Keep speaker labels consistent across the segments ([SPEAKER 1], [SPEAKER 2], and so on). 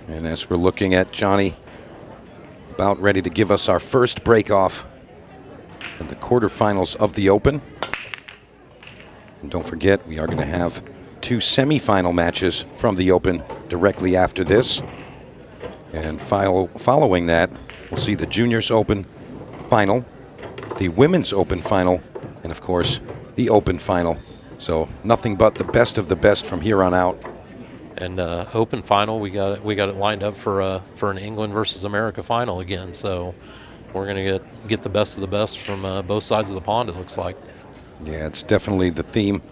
[SPEAKER 1] And as we're looking at Johnny about ready to give us our first break off in the quarterfinals of the Open. And don't forget, we are going to have 2 semifinal matches from the Open directly after this. And following that, we'll see the Juniors Open final, the Women's Open final, and of course, the Open final. So nothing but the best of the best from here on out.
[SPEAKER 2] And Open final, we got it lined up for an England versus America final again. So we're going to get the best of the best from both sides of the pond, it looks like.
[SPEAKER 1] Yeah, it's definitely the theme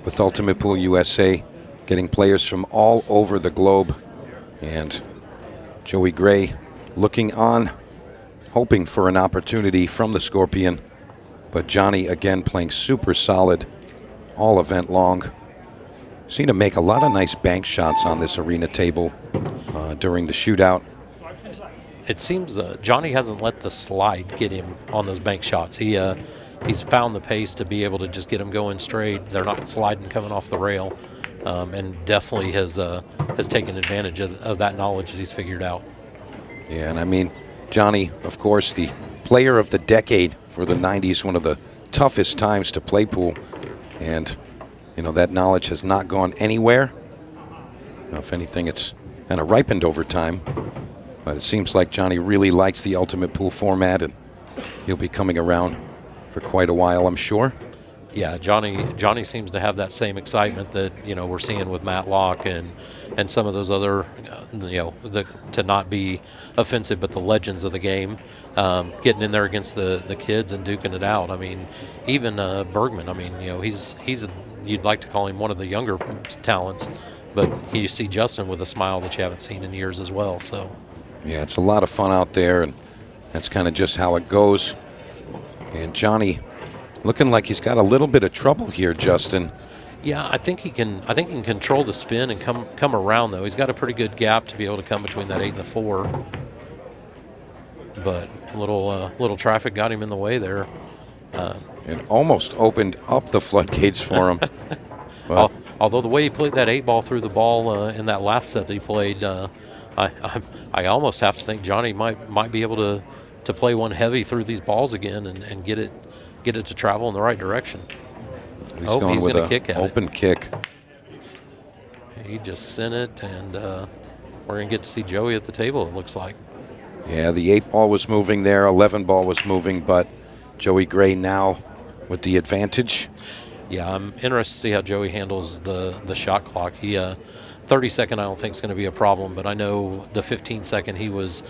[SPEAKER 1] with Ultimate Pool USA, getting players from all over the globe. And Joey Gray looking on, hoping for an opportunity from the Scorpion. But Johnny, again, playing super solid all event long. Seen him make a lot of nice bank shots on this arena table during the shootout.
[SPEAKER 2] It seems Johnny hasn't let the slide get him on those bank shots. He's found the pace to be able to just get them going straight. They're not sliding coming off the rail, and definitely has taken advantage of that knowledge that he's figured out.
[SPEAKER 1] Yeah, and I mean, Johnny, of course, the player of the decade for the 90s, one of the toughest times to play pool. And, you know, that knowledge has not gone anywhere. Now, if anything, it's kind of ripened over time. But it seems like Johnny really likes the Ultimate Pool format, and he'll be coming around for quite a while, I'm sure.
[SPEAKER 2] Yeah, Johnny seems to have that same excitement that, you know, we're seeing with Matt Locke and some of those other, to not be offensive, but the legends of the game, getting in there against the kids and duking it out. I mean, even Bergman, I mean, you know, he's you'd like to call him one of the younger talents, but you see Justin with a smile that you haven't seen in years as well. So,
[SPEAKER 1] yeah, it's a lot of fun out there, and that's kind of just how it goes. And Johnny looking like he's got a little bit of trouble here, Justin.
[SPEAKER 2] Yeah, I think he can control the spin and come around, though. He's got a pretty good gap to be able to come between that 8 and the 4. But little traffic got him in the way there.
[SPEAKER 1] It almost opened up the floodgates for him.
[SPEAKER 2] Although the way he played that 8 ball through the ball in that last set that he played, I almost have to think Johnny might be able to play one heavy through these balls again and get it to travel in the right direction.
[SPEAKER 1] He's going with an open kick.
[SPEAKER 2] He just sent it, and we're going to get to see Joey at the table, it looks like.
[SPEAKER 1] Yeah, the 8 ball was moving there, 11 ball was moving, but Joey Gray now with the advantage.
[SPEAKER 2] Yeah, I'm interested to see how Joey handles the shot clock. 30-second I don't think is going to be a problem, but I know the 15-second he was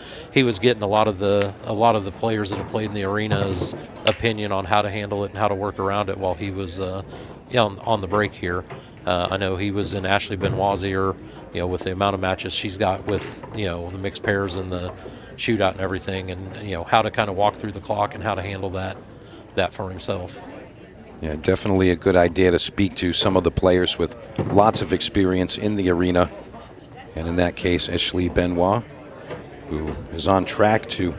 [SPEAKER 2] getting a lot of the players that have played in the arena's opinion on how to handle it and how to work around it while he was on the break here. I know he was in Ashley Benoit's ear, you know, with the amount of matches she's got with, you know, the mixed pairs and the shootout and everything, and, you know, how to kind of walk through the clock and how to handle that for himself.
[SPEAKER 1] Yeah, definitely a good idea to speak to some of the players with lots of experience in the arena. And in that case, Ashley Benoit, who is on track to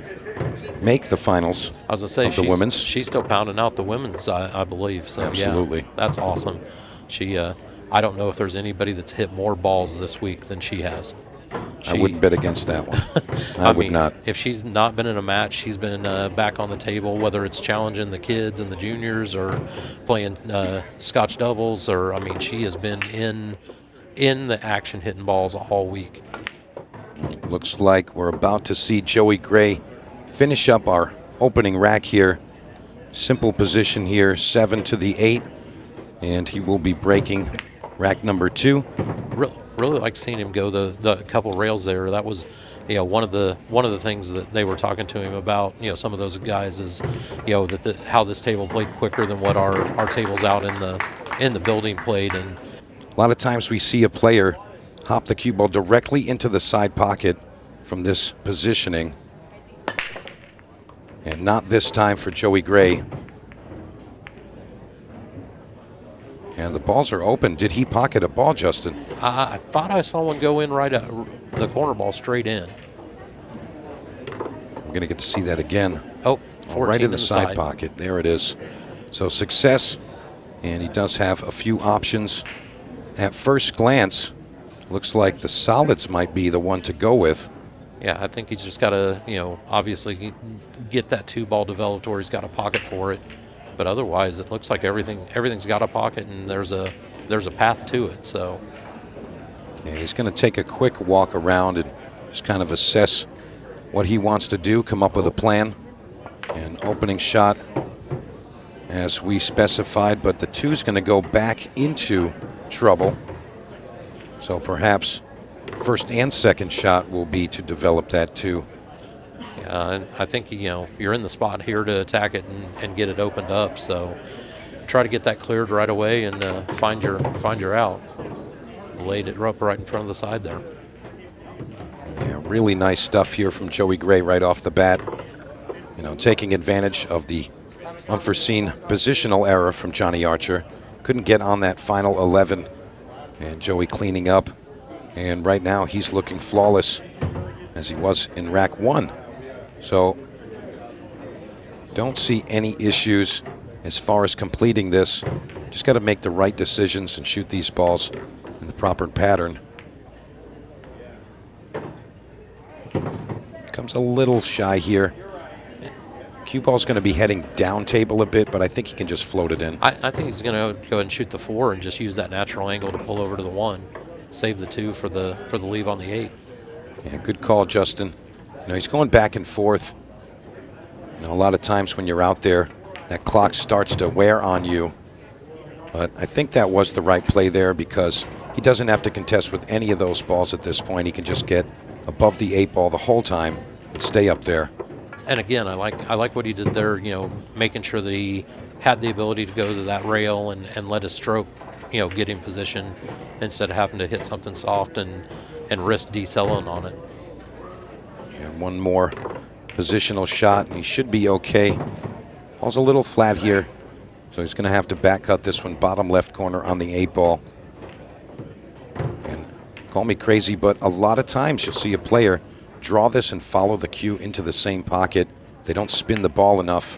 [SPEAKER 1] make the finals.
[SPEAKER 2] I was going to say,
[SPEAKER 1] of the women's.
[SPEAKER 2] She's still pounding out the women's, I believe. So,
[SPEAKER 1] absolutely.
[SPEAKER 2] Yeah, that's awesome. She, I don't know if there's anybody that's hit more balls this week than she has.
[SPEAKER 1] I wouldn't bet against that one. I would not.
[SPEAKER 2] If she's not been in a match, she's been back on the table, whether it's challenging the kids and the juniors or playing scotch doubles, or, I mean, she has been in the action hitting balls all week.
[SPEAKER 1] Looks like we're about to see Joey Gray finish up our opening rack here. Simple position here, 7 to the 8, and he will be breaking rack number 2.
[SPEAKER 2] Really like seeing him go the couple rails there. That was, you know, one of the things that they were talking to him about. You know, some of those guys is, you know, how this table played quicker than what our tables out in the building played. And
[SPEAKER 1] a lot of times we see a player hop the cue ball directly into the side pocket from this positioning, and not this time for Joey Gray. And the balls are open. Did he pocket a ball, Justin?
[SPEAKER 2] I thought I saw one go in right at the corner ball straight in.
[SPEAKER 1] I'm going to get to see that again.
[SPEAKER 2] Oh,
[SPEAKER 1] right in the side pocket. There it is. So success, and he does have a few options at first glance Looks like the solids might be the one to go with.
[SPEAKER 2] Yeah, I think he's just got to, obviously get that 2-ball developed where he's got a pocket for it. But otherwise, it looks like everything's got a pocket, and there's a path to it. So
[SPEAKER 1] yeah, he's going to take a quick walk around and just kind of assess what he wants to do, come up with a plan. And opening shot, as we specified, but the 2's going to go back into trouble. So perhaps first and second shot will be to develop that 2.
[SPEAKER 2] yeah, and I think you're in the spot here to attack it and get it opened up. So try to get that cleared right away and find your out. Laid it up right in front of the side there.
[SPEAKER 1] Yeah, really nice stuff here from Joey Gray right off the bat. Taking advantage of the unforeseen positional error from Johnny Archer. Couldn't get on that final 11, and Joey cleaning up. And right now he's looking flawless as he was in rack 1. So don't see any issues as far as completing this. Just got to make the right decisions and shoot these balls in the proper pattern. Comes a little shy here. Cue ball's going to be heading down table a bit, but I think he can just float it in.
[SPEAKER 2] I think he's going to go ahead and shoot the 4 and just use that natural angle to pull over to the 1. Save the 2 for the leave on the 8.
[SPEAKER 1] Yeah, good call, Justin. He's going back and forth. A lot of times when you're out there, that clock starts to wear on you. But I think that was the right play there because he doesn't have to contest with any of those balls at this point. He can just get above the 8 ball the whole time and stay up there.
[SPEAKER 2] And again, I like what he did there, making sure that he had the ability to go to that rail and let his stroke, get in position instead of having to hit something soft and risk decelling on it.
[SPEAKER 1] And one more positional shot, and he should be okay. Ball's a little flat here, so he's going to have to back cut this one, bottom left corner on the 8 ball. And call me crazy, but a lot of times you'll see a player draw this and follow the cue into the same pocket. They don't spin the ball enough.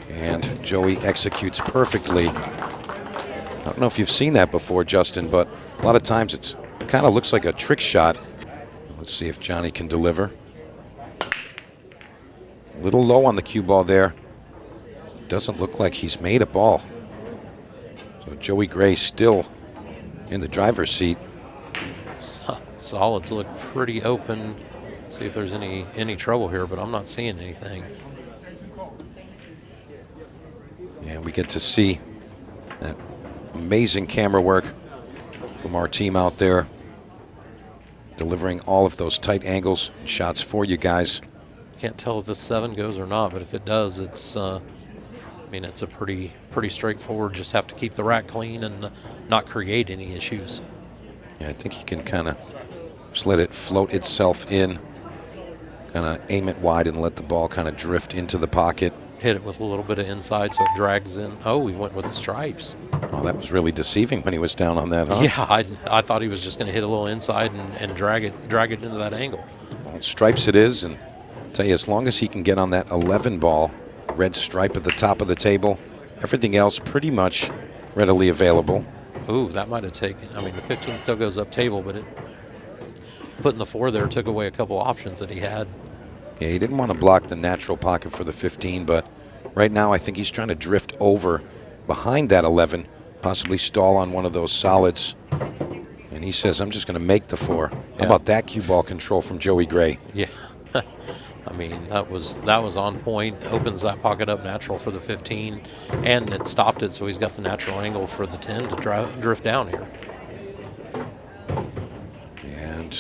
[SPEAKER 1] And Joey executes perfectly. I don't know if you've seen that before, Justin, but a lot of times it kind of looks like a trick shot. Let's see if Johnny can deliver. A little low on the cue ball there. Doesn't look like he's made a ball. So Joey Gray still in the driver's seat.
[SPEAKER 2] Solids look pretty open. See if there's any trouble here, but I'm not seeing anything.
[SPEAKER 1] Yeah, we get to see that amazing camera work from our team out there, delivering all of those tight angles and shots for you guys.
[SPEAKER 2] Can't tell if the 7 goes or not, but if it does, it's it's a pretty straightforward. Just have to keep the rack clean and not create any issues.
[SPEAKER 1] Yeah, I think he can kind of just let it float itself in, kind of aim it wide and let the ball kind of drift into the pocket.
[SPEAKER 2] Hit it with a little bit of inside so it drags in. Oh, he went with the stripes.
[SPEAKER 1] Oh, that was really deceiving when he was down on that, huh?
[SPEAKER 2] Yeah, I thought he was just going to hit a little inside and drag it into that angle.
[SPEAKER 1] Well, stripes it is, and I'll tell you, as long as he can get on that 11 ball, red stripe at the top of the table, everything else pretty much readily available.
[SPEAKER 2] Ooh, that might have taken, the 15 still goes up table, but putting the 4 there took away a couple options that he had.
[SPEAKER 1] Yeah, he didn't want to block the natural pocket for the 15, but right now I think he's trying to drift over behind that 11, possibly stall on one of those solids. And he says, I'm just going to make the 4. Yeah. How about that cue ball control from Joey Gray?
[SPEAKER 2] Yeah. That was on point. Opens that pocket up natural for the 15, and it stopped it, so he's got the natural angle for the 10 to drift down here.
[SPEAKER 1] And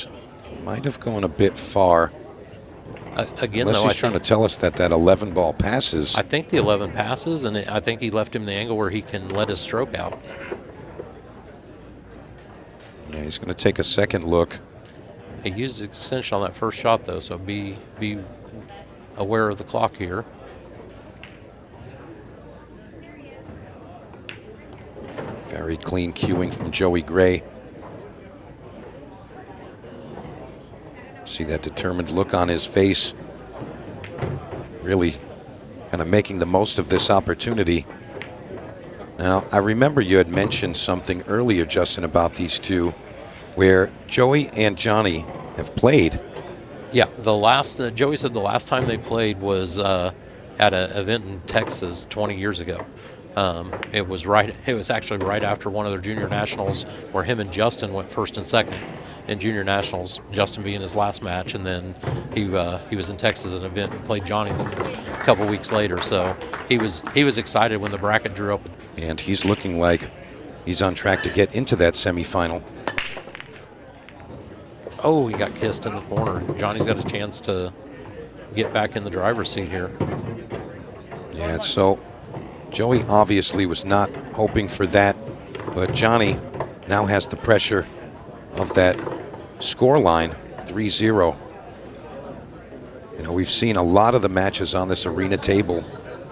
[SPEAKER 1] he might have gone a bit far.
[SPEAKER 2] Again,
[SPEAKER 1] unless
[SPEAKER 2] though,
[SPEAKER 1] he's trying to tell us that 11 ball passes.
[SPEAKER 2] I think the 11 passes, and I think he left him the angle where he can let his stroke out.
[SPEAKER 1] Yeah, he's going to take a second look.
[SPEAKER 2] He used the extension on that first shot, though, so be aware of the clock here.
[SPEAKER 1] Very clean cueing from Joey Gray. See that determined look on his face. Really kind of making the most of this opportunity. Now, I remember you had mentioned something earlier, Justin, about these two, where Joey and Johnny have played.
[SPEAKER 2] Yeah, the last Joey said the last time they played was at an event in Texas 20 years ago. It was right. It was actually right after one of their junior nationals, where him and Justin went first and second in junior nationals. Justin being his last match, and then he was in Texas at an event and played Johnny a couple weeks later. So he was excited when the bracket drew up.
[SPEAKER 1] And he's looking like he's on track to get into that semifinal.
[SPEAKER 2] Oh, he got kissed in the corner. Johnny's got a chance to get back in the driver's seat here.
[SPEAKER 1] Yeah, so Joey obviously was not hoping for that, but Johnny now has the pressure of that score line, 3-0. You know, we've seen a lot of the matches on this arena table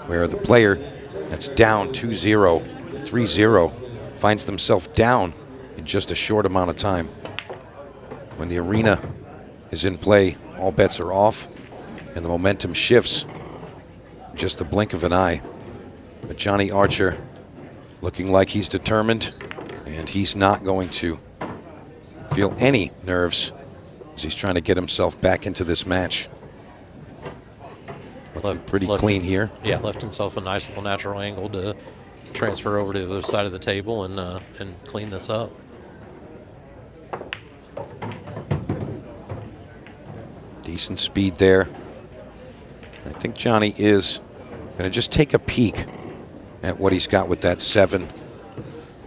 [SPEAKER 1] where the player that's down 2-0, 3-0 finds themselves down in just a short amount of time. When the arena is in play, all bets are off, and the momentum shifts in just the blink of an eye. But Johnny Archer looking like he's determined, and he's not going to feel any nerves as he's trying to get himself back into this match. Looking pretty clean here.
[SPEAKER 2] Yeah, left himself a nice little natural angle to transfer over to the other side of the table and clean this up.
[SPEAKER 1] Decent speed there. I think Johnny is going to just take a peek at what he's got with that 7.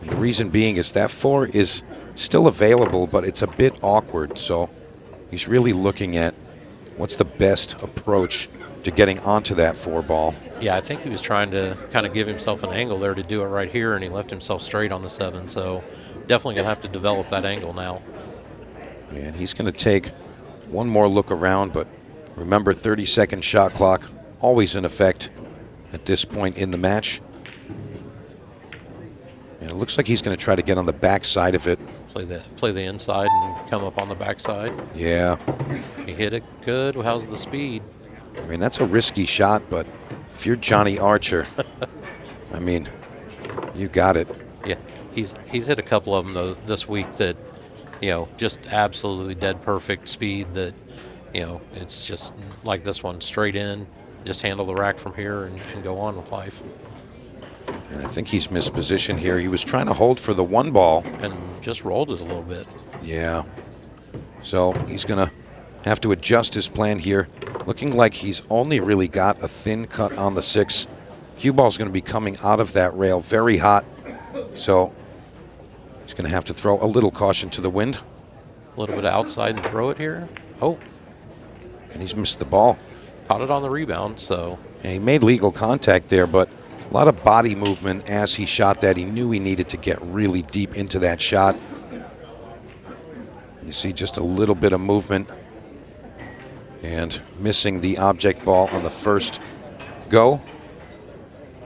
[SPEAKER 1] And the reason being is that 4 is still available, but it's a bit awkward. So he's really looking at what's the best approach to getting onto that 4 ball.
[SPEAKER 2] Yeah, I think he was trying to kind of give himself an angle there to do it right here, and he left himself straight on the 7. So definitely going to have to develop that angle now.
[SPEAKER 1] And he's going to take one more look around, but remember, 30-second shot clock always in effect at this point in the match. And it looks like he's going to try to get on the back side of it.
[SPEAKER 2] Play the inside and come up on the backside.
[SPEAKER 1] Yeah.
[SPEAKER 2] He hit it good. How's the speed?
[SPEAKER 1] I mean, that's a risky shot, but if you're Johnny Archer, I mean, you got it.
[SPEAKER 2] Yeah, he's hit a couple of them though this week that, you know, just absolutely dead perfect speed that, you know, it's just like this one, straight in, just handle the rack from here and go on with life.
[SPEAKER 1] And I think he's missed position here. He was trying to hold for the 1 ball.
[SPEAKER 2] And just rolled it a little bit.
[SPEAKER 1] Yeah. So he's going to have to adjust his plan here. Looking like he's only really got a thin cut on the 6. Cue ball's going to be coming out of that rail very hot. So he's going to have to throw a little caution to the wind.
[SPEAKER 2] A little bit of outside and throw it here. Oh.
[SPEAKER 1] And he's missed the ball.
[SPEAKER 2] Caught it on the rebound, so.
[SPEAKER 1] Yeah, he made legal contact there, but a lot of body movement as he shot that. He knew he needed to get really deep into that shot. You see just a little bit of movement and missing the object ball on the first go.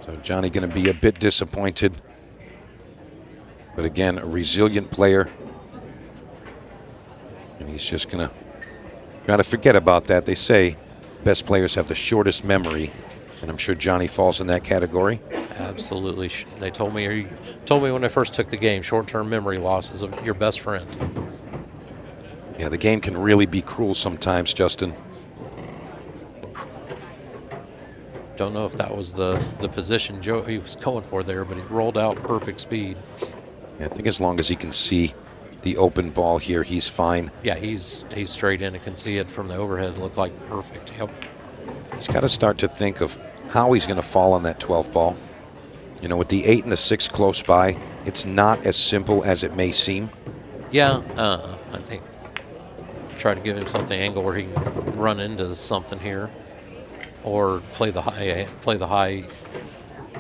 [SPEAKER 1] So Johnny going to be a bit disappointed. But again, a resilient player. And he's just going to try to forget about that. They say best players have the shortest memory, and I'm sure Johnny falls in that category.
[SPEAKER 2] Absolutely. They told me when I first took the game, short-term memory loss is your best friend.
[SPEAKER 1] Yeah, the game can really be cruel sometimes, Justin.
[SPEAKER 2] Don't know if that was the position he was going for there, but he rolled out perfect speed.
[SPEAKER 1] Yeah, I think as long as he can see the open ball here, he's fine.
[SPEAKER 2] Yeah, he's straight in and can see it from the overhead. Look like perfect. Yep.
[SPEAKER 1] He's got to start to think of how he's going to fall on that 12th ball. You know, with the 8 and the 6 close by, it's not as simple as it may seem.
[SPEAKER 2] Yeah, I think try to give himself the angle where he can run into something here, or play the high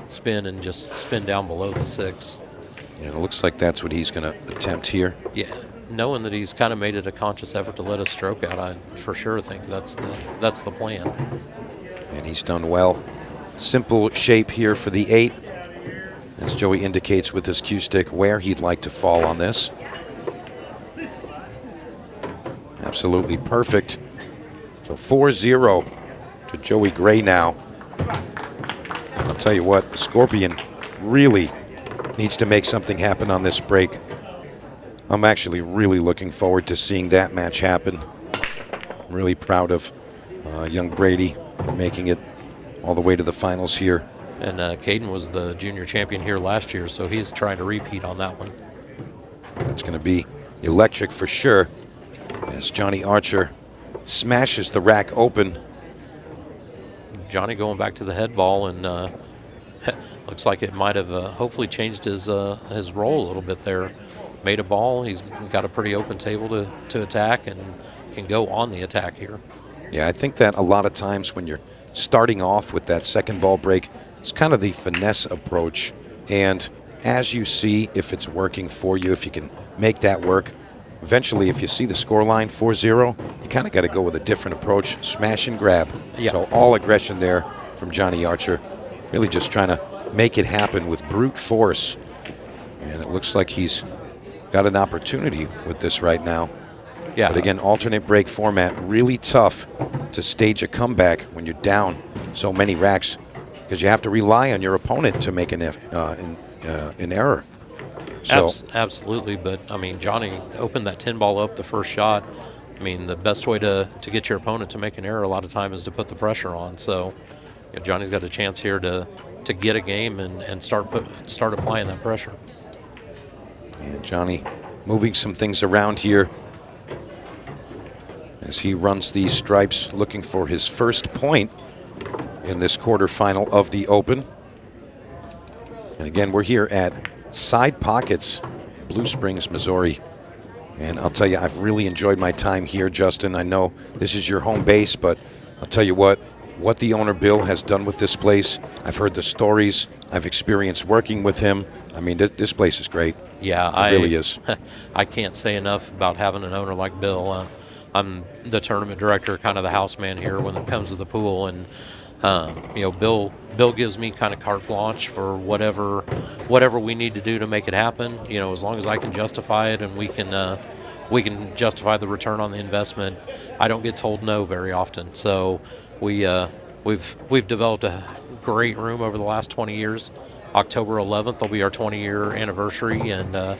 [SPEAKER 2] spin and just spin down below the 6.
[SPEAKER 1] And it looks like that's what he's going to attempt here.
[SPEAKER 2] Yeah, knowing that he's kind of made it a conscious effort to let us stroke out, I for sure think that's the plan.
[SPEAKER 1] And he's done well. Simple shape here for the 8, as Joey indicates with his cue stick where he'd like to fall on this. Absolutely perfect. So 4-0 to Joey Gray now. I'll tell you what, the Scorpion really needs to make something happen on this break. I'm actually really looking forward to seeing that match happen. Really proud of young Brady for making it all the way to the finals here.
[SPEAKER 2] And Caden was the junior champion here last year, so he's trying to repeat on that one.
[SPEAKER 1] That's going to be electric for sure, as Johnny Archer smashes the rack open.
[SPEAKER 2] Johnny going back to the head ball, and looks like it might have hopefully changed his role a little bit there. Made a ball. He's got a pretty open table to attack and can go on the attack here.
[SPEAKER 1] Yeah, I think that a lot of times when you're starting off with that second ball break, it's kind of the finesse approach. And as you see if it's working for you, if you can make that work, eventually if you see the scoreline 4-0, you kind of got to go with a different approach, smash and grab.
[SPEAKER 2] Yeah.
[SPEAKER 1] So all aggression there from Johnny Archer, really just trying to make it happen with brute force. And it looks like he's got an opportunity with this right now.
[SPEAKER 2] Yeah.
[SPEAKER 1] But again, alternate break format, really tough to stage a comeback when you're down so many racks, because you have to rely on your opponent to make an error. So
[SPEAKER 2] Absolutely, but I mean, Johnny opened that 10 ball up the first shot. I mean, the best way to get your opponent to make an error a lot of time is to put the pressure on. So Johnny's got a chance here to get a game and start applying that pressure.
[SPEAKER 1] and Johnny moving some things around here as he runs these stripes, looking for his first point in this quarterfinal of the Open. And again, we're here at Side Pockets, Blue Springs, Missouri. And I'll tell you, I've really enjoyed my time here, Justin. I know this is your home base, but I'll tell you what the owner, Bill, has done with this place. I've heard the stories. I've experienced working with him. I mean, this place is great.
[SPEAKER 2] Yeah,
[SPEAKER 1] it really is.
[SPEAKER 2] I can't say enough about having an owner like Bill. I'm the tournament director, kind of the house man here when it comes to the pool, and Bill gives me kind of carte blanche for whatever we need to do to make it happen. As long as I can justify it and we can justify the return on the investment. I don't get told no very often. So we've developed a great room over the last 20 years. October 11th will be our 20-year anniversary, and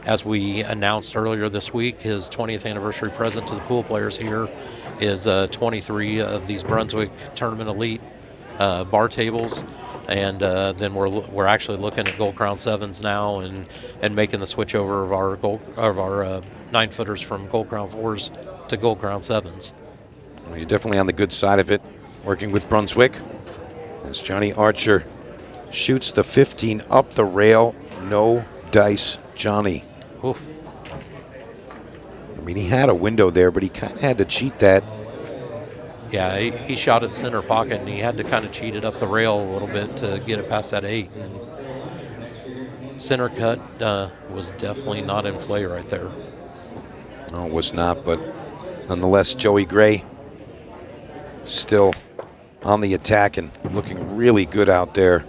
[SPEAKER 2] as we announced earlier this week, his 20th anniversary present to the pool players here is 23 of these Brunswick Tournament Elite bar tables, and then we're actually looking at Gold Crown 7s now and making the switch over of our 9-footers from Gold Crown 4s to Gold Crown 7s.
[SPEAKER 1] Well, you're definitely on the good side of it, working with Brunswick. As Johnny Archer shoots the 15 up the rail, no dice, Johnny.
[SPEAKER 2] Oof.
[SPEAKER 1] I mean, he had a window there, but he kind of had to cheat that.
[SPEAKER 2] Yeah, he shot at center pocket, and he had to kind of cheat it up the rail a little bit to get it past that 8. And center cut was definitely not in play right there.
[SPEAKER 1] No, it was not, but nonetheless, Joey Gray still on the attack and looking really good out there.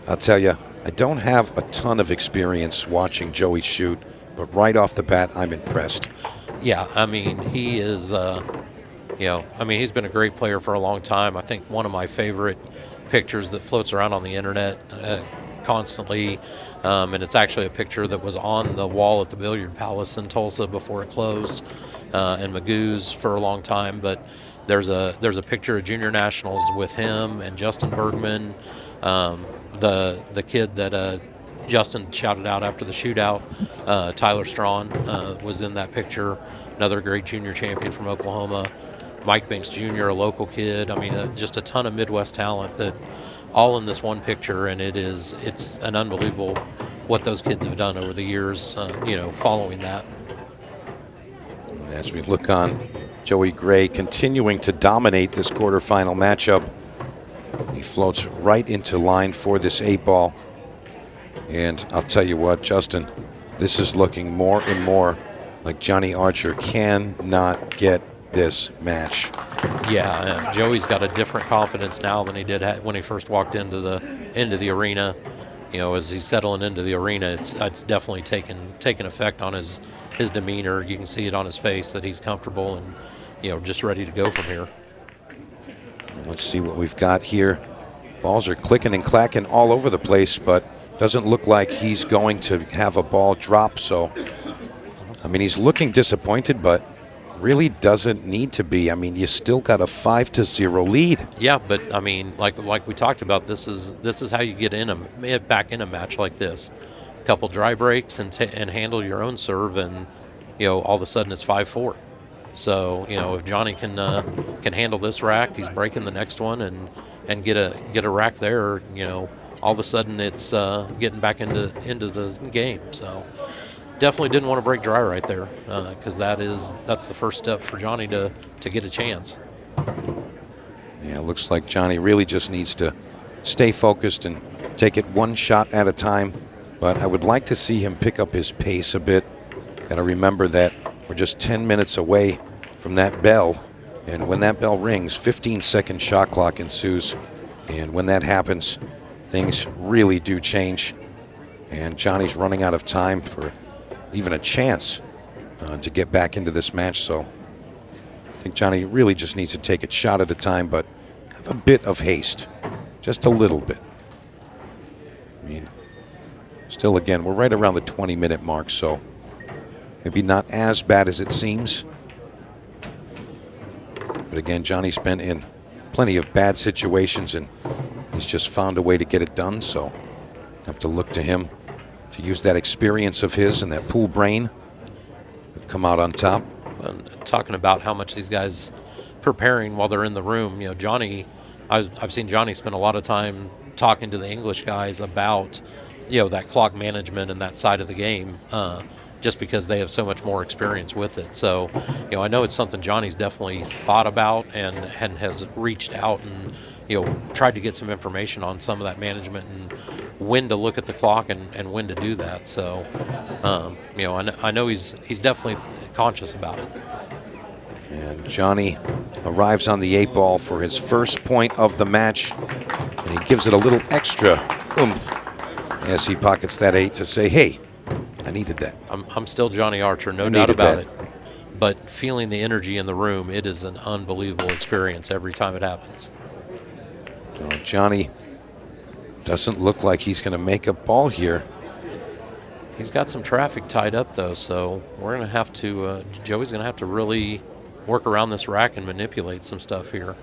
[SPEAKER 1] I'll tell you, I don't have a ton of experience watching Joey shoot, but right off the bat, I'm impressed.
[SPEAKER 2] Yeah, I mean, he is, he's been a great player for a long time. I think one of my favorite pictures that floats around on the internet constantly, and it's actually a picture that was on the wall at the Billiard Palace in Tulsa before it closed, and Magoo's for a long time, but there's a picture of Junior Nationals with him and Justin Bergman, the kid that Justin shouted out after the shootout, Tyler Strawn, was in that picture, another great junior champion from Oklahoma. Mike Banks Jr., a local kid. I mean, just a ton of Midwest talent that all in this one picture, and it's an unbelievable what those kids have done over the years, following that.
[SPEAKER 1] And as we look on, Joey Gray continuing to dominate this quarterfinal matchup. He floats right into line for this 8-ball. And I'll tell you what, Justin, this is looking more and more like Johnny Archer cannot get this match.
[SPEAKER 2] Yeah, Joey's got a different confidence now than he did when he first walked into the arena. As he's settling into the arena, it's definitely taken effect on his demeanor. You can see it on his face that he's comfortable and just ready to go from here.
[SPEAKER 1] Let's see what we've got here. Balls are clicking and clacking all over the place, but doesn't look like he's going to have a ball drop. So I mean, he's looking disappointed, but really doesn't need to be. I mean, you still got a 5-0 lead.
[SPEAKER 2] Yeah, but I mean, like we talked about, this is how you get back in a match like this. A couple dry breaks and handle your own serve, and all of a sudden it's 5-4. So if Johnny can handle this rack, he's breaking the next one and get a rack there. All of a sudden it's getting back into the game. So definitely didn't want to break dry right there, because that's the first step for Johnny to get a chance.
[SPEAKER 1] Yeah, it looks like Johnny really just needs to stay focused and take it one shot at a time. But I would like to see him pick up his pace a bit. Got to remember that we're just 10 minutes away from that bell. And when that bell rings, 15-second shot clock ensues. And when that happens, things really do change. And Johnny's running out of time for even a chance to get back into this match. So I think Johnny really just needs to take it shot at a time, but have a bit of haste, just a little bit. I mean, still, again, we're right around the 20-minute mark, so maybe not as bad as it seems. But again, Johnny's been in plenty of bad situations, and he's just found a way to get it done. So have to look to him to use that experience of his and that pool brain to come out on top.
[SPEAKER 2] And talking about how much these guys preparing while they're in the room, Johnny, I've seen Johnny spend a lot of time talking to the English guys about that clock management and that side of the game, just because they have so much more experience with it. So I know it's something Johnny's definitely thought about and has reached out and tried to get some information on some of that management and when to look at the clock and when to do that. So I know he's definitely conscious about it.
[SPEAKER 1] And Johnny arrives on the 8 ball for his first point of the match, and he gives it a little extra oomph as he pockets that 8 to say, hey, I needed that.
[SPEAKER 2] I'm still Johnny Archer, no doubt about it. But feeling the energy in the room, it is an unbelievable experience every time it happens.
[SPEAKER 1] So Johnny doesn't look like he's going to make a ball here.
[SPEAKER 2] He's got some traffic tied up, though, so we're going to have to, Joey's going to have to really work around this rack and manipulate some stuff here.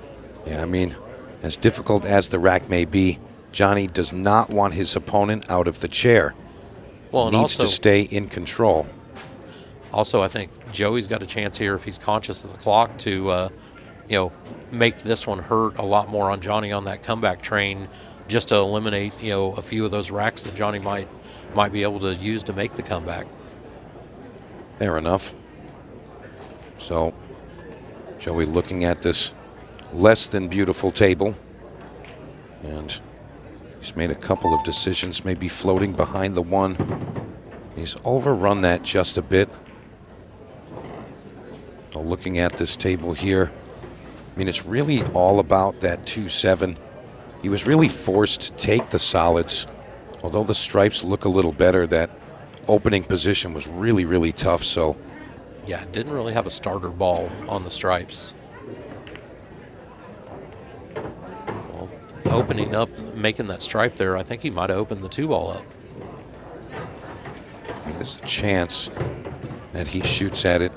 [SPEAKER 1] Yeah, I mean, as difficult as the rack may be, Johnny does not want his opponent out of the chair.
[SPEAKER 2] Well, and
[SPEAKER 1] needs to stay in control.
[SPEAKER 2] Also, I think Joey's got a chance here if he's conscious of the clock to, make this one hurt a lot more on Johnny on that comeback train, just to eliminate, a few of those racks that Johnny might be able to use to make the comeback.
[SPEAKER 1] Fair enough. So, Joey looking at this less than beautiful table, and he's made a couple of decisions, maybe floating behind the 1. He's overrun that just a bit. So looking at this table here, I mean, it's really all about that 2-7. He was really forced to take the solids. Although the stripes look a little better, that opening position was really, really tough. So,
[SPEAKER 2] yeah, didn't really have a starter ball on the stripes. Well, opening up, making that stripe there, I think he might have opened the 2-ball up.
[SPEAKER 1] There's a chance that he shoots at it.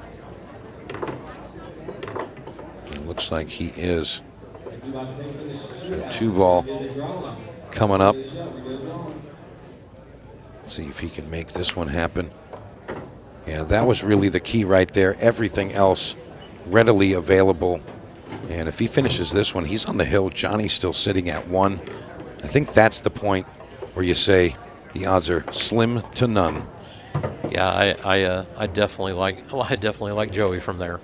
[SPEAKER 1] It looks like he is. So 2-ball coming up. Let's see if he can make this one happen. Yeah, that was really the key right there. Everything else readily available. And if he finishes this one, he's on the hill. Johnny's still sitting at 1. I think that's the point where you say the odds are slim to none.
[SPEAKER 2] Yeah, I definitely like Joey from there.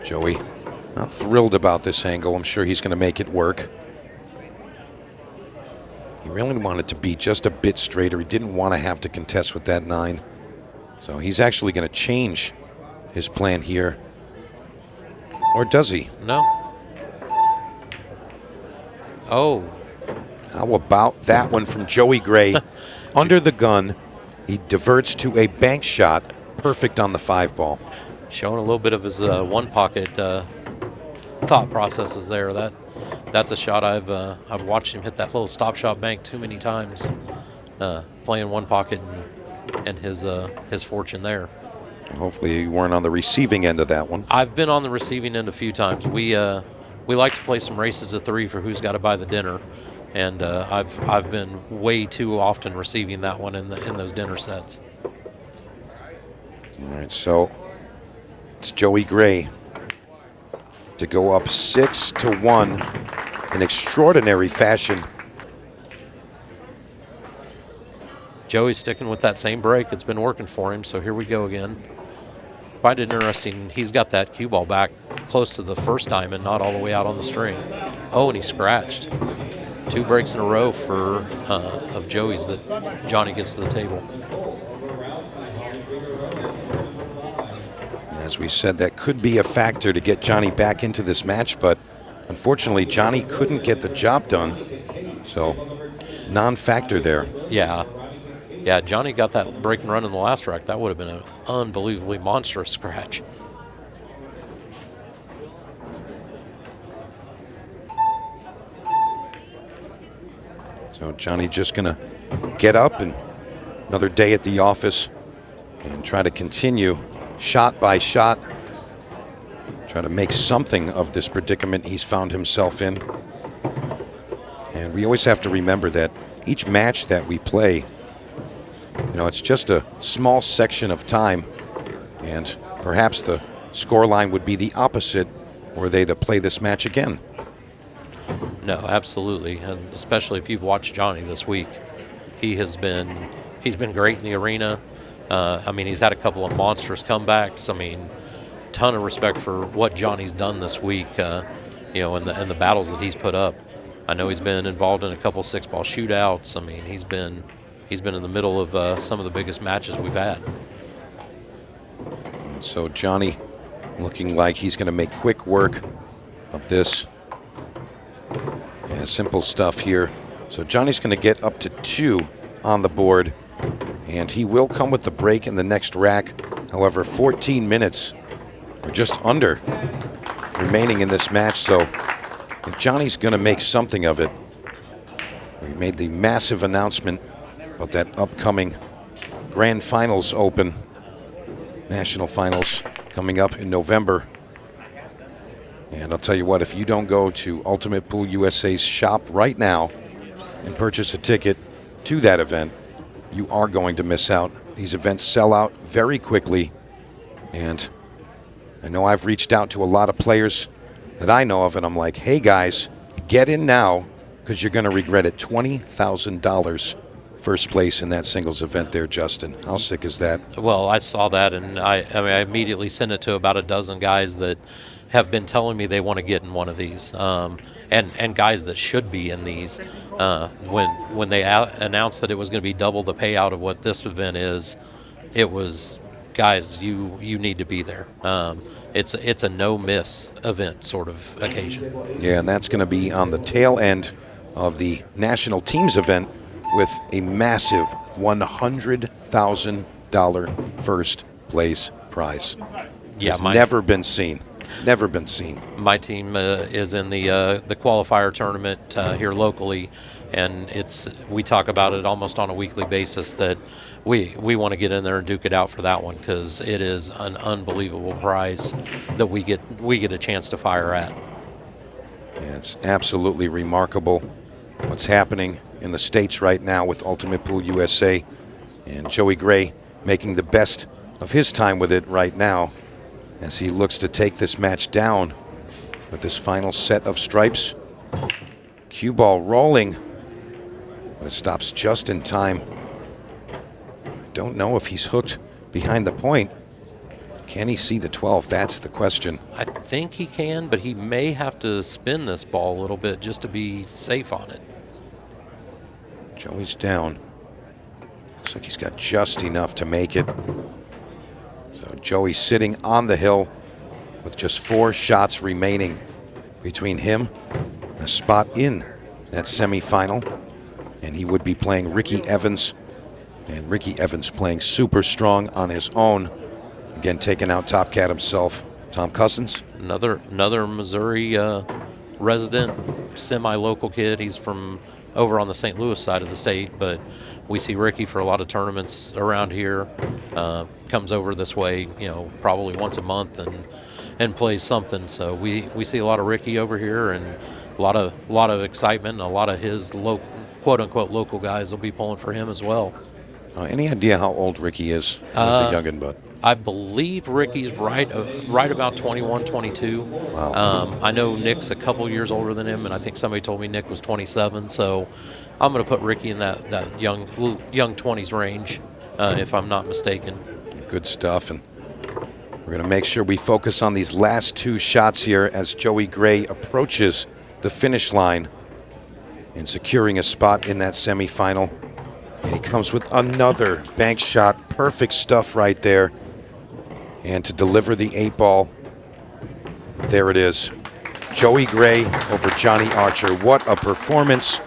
[SPEAKER 1] Joey not thrilled about this angle. I'm sure he's going to make it work. He really wanted to be just a bit straighter. He didn't want to have to contest with that 9. So he's actually going to change his plan here. Or does he?
[SPEAKER 2] No. Oh.
[SPEAKER 1] How about that one from Joey Gray? Under the gun, he diverts to a bank shot. Perfect on the 5-ball. Showing
[SPEAKER 2] a little bit of his one pocket thought processes there. That's a shot I've watched him hit that little stop shot bank too many times, playing one pocket and his fortune there.
[SPEAKER 1] Hopefully you weren't on the receiving end of that one.
[SPEAKER 2] I've been on the receiving end a few times. We like to play some races of three for who's got to buy the dinner, and I've been way too often receiving that one in those dinner sets.
[SPEAKER 1] All right, so it's Joey Gray to go up 6-1 in extraordinary fashion.
[SPEAKER 2] Joey's sticking with that same break. It's been working for him, so here we go again. I find it interesting, he's got that cue ball back close to the first diamond, not all the way out on the string. Oh, and he scratched. 2 breaks in a row of Joey's that Johnny gets to the table.
[SPEAKER 1] As we said, that could be a factor to get Johnny back into this match, but unfortunately Johnny couldn't get the job done. So, non-factor there.
[SPEAKER 2] Yeah, Johnny got that break and run in the last rack. That would have been an unbelievably monstrous scratch.
[SPEAKER 1] So Johnny just going to get up and another day at the office and try to continue shot by shot, try to make something of this predicament he's found himself in. And we always have to remember that each match that we play, it's just a small section of time, and perhaps the scoreline would be the opposite were they to play this match again.
[SPEAKER 2] No, absolutely, and especially if you've watched Johnny this week, he's been great in the arena. He's had a couple of monstrous comebacks. Ton of respect for what Johnny's done this week, and the battles that he's put up. I know he's been involved in a couple 6-ball shootouts. He's been in the middle of some of the biggest matches we've had.
[SPEAKER 1] So Johnny looking like he's going to make quick work of this. Yeah, simple stuff here. So Johnny's going to get up to 2 on the board, and he will come with the break in the next rack. However, 14 minutes or just under remaining in this match. So if Johnny's going to make something of it, we made the massive announcement about that upcoming Grand Finals Open, National Finals coming up in November. And I'll tell you what, if you don't go to Ultimate Pool USA's shop right now and purchase a ticket to that event, you are going to miss out. These events sell out very quickly, and I know I've reached out to a lot of players that I know of, and I'm like, hey guys, get in now because you're going to regret it. $20,000 first place in that singles event there, Justin. How sick is that?
[SPEAKER 2] Well, I saw that, and I immediately sent it to about a dozen guys that have been telling me they want to get in one of these, and guys that should be in these. When they announced that it was going to be double the payout of what this event is, it was, guys, you need to be there. It's a no-miss event sort of occasion.
[SPEAKER 1] Yeah, and that's going to be on the tail end of the national teams event with a massive $100,000 first place prize.
[SPEAKER 2] Yeah,
[SPEAKER 1] it's never been seen. Never been seen.
[SPEAKER 2] My team is in the qualifier tournament here locally, and we talk about it almost on a weekly basis that we want to get in there and duke it out for that one because it is an unbelievable prize that we get a chance to fire at.
[SPEAKER 1] Yeah, it's absolutely remarkable what's happening in the States right now with Ultimate Pool USA, and Joey Gray making the best of his time with it right now as he looks to take this match down with this final set of stripes. Cue ball rolling, but it stops just in time. I don't know if he's hooked behind the point. Can he see the 12? That's the question.
[SPEAKER 2] I think he can, but he may have to spin this ball a little bit just to be safe on it.
[SPEAKER 1] Joey's down. Looks like he's got just enough to make it. So Joey sitting on the hill with just 4 shots remaining between him and a spot in that semifinal. And he would be playing Ricky Evans. And Ricky Evans playing super strong on his own. Again, taking out Top Cat himself, Tom Cousins.
[SPEAKER 2] Another Missouri resident, semi-local kid. He's from over on the St. Louis side of the state, but we see Ricky for a lot of tournaments around here. Comes over this way, probably once a month and plays something. So we see a lot of Ricky over here, and a lot of excitement. And a lot of his quote unquote local guys will be pulling for him as well.
[SPEAKER 1] Any idea how old Ricky is? He's a youngin', but
[SPEAKER 2] I believe Ricky's right about 21, 22.
[SPEAKER 1] Wow.
[SPEAKER 2] I know Nick's a couple years older than him, and I think somebody told me Nick was 27. So I'm going to put Ricky in that young 20s range, if I'm not mistaken.
[SPEAKER 1] Good stuff. And we're going to make sure we focus on these last two shots here as Joey Gray approaches the finish line and securing a spot in that semifinal. And he comes with another bank shot. Perfect stuff right there. And to deliver the 8-ball, there it is. Joey Gray over Johnny Archer. What a performance